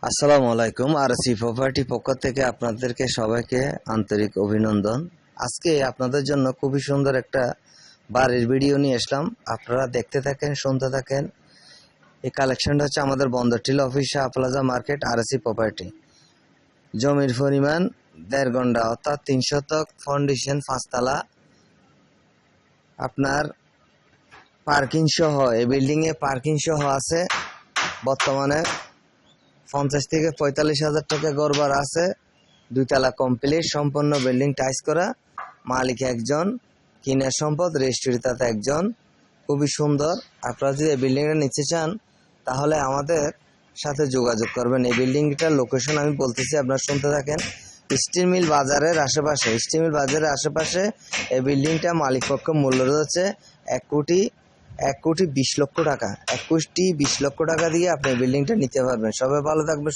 আসসালামু আলাইকুম। RC property পক্ষ থেকে আপনাদেরকে সবাইকে আন্তরিক অভিনন্দন। আজকে আপনাদের জন্য খুবই সুন্দর একটা বাড়ির ভিডিও নিয়ে আসলাম। আপনারা দেখতে থাকেন, শুনতে থাকেন। এই কালেকশনটা হচ্ছে আমাদের বন্দরটিল office, Shah plaza market, RC property. জমির পরিমাণ 1.5 গন্ডা, অর্থাৎ 3 শতক, ফাউন্ডেশন 5 তালা। আপনার পার্কিং সহ, এই বিল্ডিংয়ে পার্কিং সহ আছে। বর্তমানে 50 থেকে 45,000 টাকা গড় ভাড়া আছে। 2 তালা কমপ্লিট, সম্পূর্ণ বিল্ডিং টাইস করা। মালিক একজন, কিনার সম্পদ রেজিস্ট্রিতে একজন। খুবই সুন্দর। আপনারা যদি এই বিল্ডিংটা নিতে চান তাহলে আমাদের সাথে যোগাযোগ করবেন। এই বিল্ডিংটার লোকেশন আমি বলতেছি, আপনারা শুনতে থাকেন। স্টিল মিল বাজারের আশেপাশে, স্টিল মিল বাজারের আশেপাশে এই বিল্ডিংটা মালিক পক্ষ মূল্য রয়েছে 1,20,00,000 টাকা। 1,20,00,000 টাকা দিয়ে আপনি এই বিল্ডিংটা নিতে পারবেন। সবাই ভালো থাকবেন।